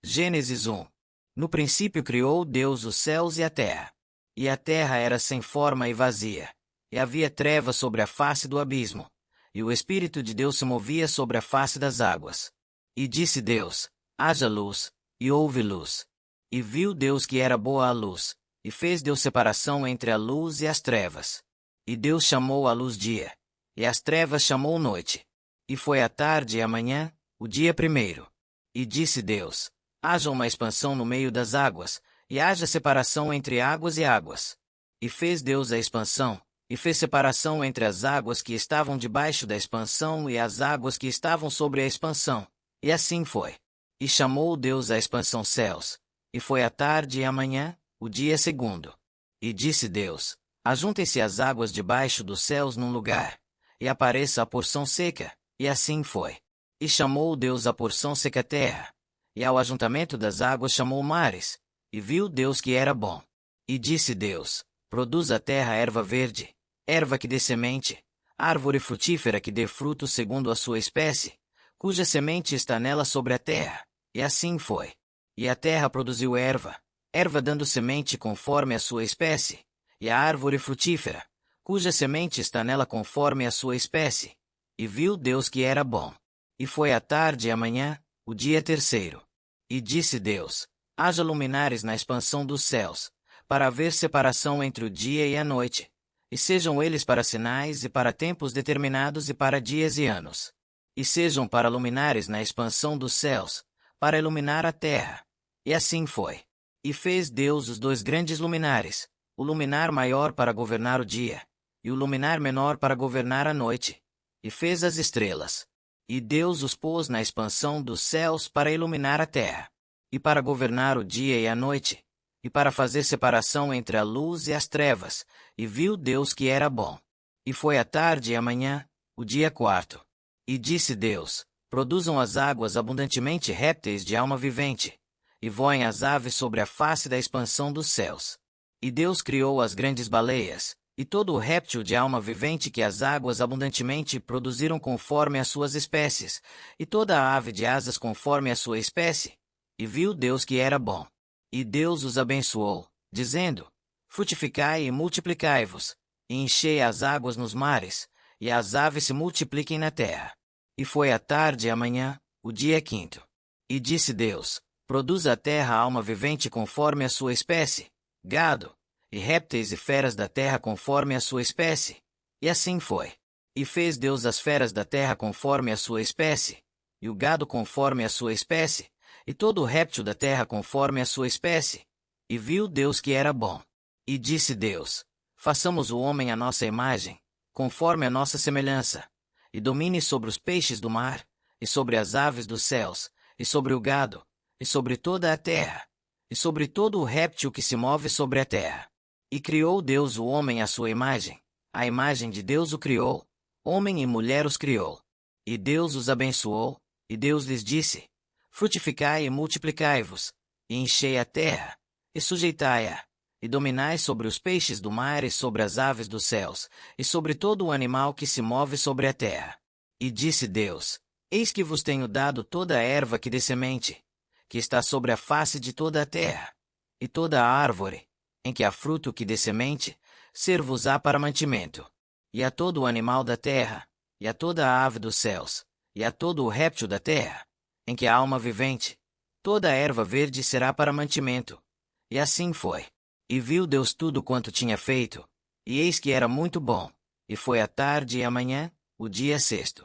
Gênesis 1. No princípio criou Deus os céus e a terra. E a terra era sem forma e vazia. E havia trevas sobre a face do abismo. E o Espírito de Deus se movia sobre a face das águas. E disse Deus: haja luz, e houve luz. E viu Deus que era boa a luz, e fez Deus separação entre a luz e as trevas. E Deus chamou a luz dia, e as trevas chamou noite. E foi a tarde e a manhã, o dia primeiro. E disse Deus: haja uma expansão no meio das águas, e haja separação entre águas e águas. E fez Deus a expansão, e fez separação entre as águas que estavam debaixo da expansão e as águas que estavam sobre a expansão. E assim foi. E chamou Deus a expansão céus. E foi a tarde e a manhã, o dia segundo. E disse Deus: ajuntem-se as águas debaixo dos céus num lugar, e apareça a porção seca. E assim foi. E chamou Deus a porção seca terra, e ao ajuntamento das águas chamou mares. E viu Deus que era bom. E disse Deus: produz a terra erva verde, erva que dê semente, árvore frutífera que dê fruto segundo a sua espécie, cuja semente está nela sobre a terra. E assim foi. E a terra produziu erva, erva dando semente conforme a sua espécie, e a árvore frutífera, cuja semente está nela conforme a sua espécie. E viu Deus que era bom. E foi a tarde e a manhã, o dia terceiro. E disse Deus: haja luminares na expansão dos céus, para haver separação entre o dia e a noite, e sejam eles para sinais e para tempos determinados e para dias e anos. E sejam para luminares na expansão dos céus, para iluminar a terra. E assim foi. E fez Deus os dois grandes luminares, o luminar maior para governar o dia, e o luminar menor para governar a noite. E fez as estrelas. E Deus os pôs na expansão dos céus para iluminar a terra, e para governar o dia e a noite, e para fazer separação entre a luz e as trevas. E viu Deus que era bom. E foi a tarde e a manhã, o dia quarto. E disse Deus: produzam as águas abundantemente répteis de alma vivente, e voem as aves sobre a face da expansão dos céus. E Deus criou as grandes baleias, e todo o réptil de alma vivente que as águas abundantemente produziram conforme as suas espécies, e toda a ave de asas conforme a sua espécie. E viu Deus que era bom. E Deus os abençoou, dizendo: frutificai e multiplicai-vos, e enchei as águas nos mares, e as aves se multipliquem na terra. E foi a tarde e a manhã, o dia quinto. E disse Deus: produza a terra alma vivente conforme a sua espécie, gado, e répteis e feras da terra conforme a sua espécie. E assim foi. E fez Deus as feras da terra conforme a sua espécie, e o gado conforme a sua espécie, e todo o réptil da terra conforme a sua espécie. E viu Deus que era bom. E disse Deus: façamos o homem à nossa imagem, conforme a nossa semelhança, e domine sobre os peixes do mar, e sobre as aves dos céus, e sobre o gado, e sobre toda a terra, e sobre todo o réptil que se move sobre a terra. E criou Deus o homem à sua imagem, a imagem de Deus o criou, homem e mulher os criou. E Deus os abençoou, e Deus lhes disse: frutificai e multiplicai-vos, e enchei a terra, e sujeitai-a, e dominai sobre os peixes do mar e sobre as aves dos céus, e sobre todo o animal que se move sobre a terra. E disse Deus: eis que vos tenho dado toda a erva que dê semente, que está sobre a face de toda a terra, e toda a árvore, em que há fruto que dê semente, ser-vos-á para mantimento. E a todo o animal da terra, e a toda a ave dos céus, e a todo o réptil da terra, em que há alma vivente, toda a erva verde será para mantimento. E assim foi. E viu Deus tudo quanto tinha feito, e eis que era muito bom. E foi a tarde e a manhã, o dia sexto.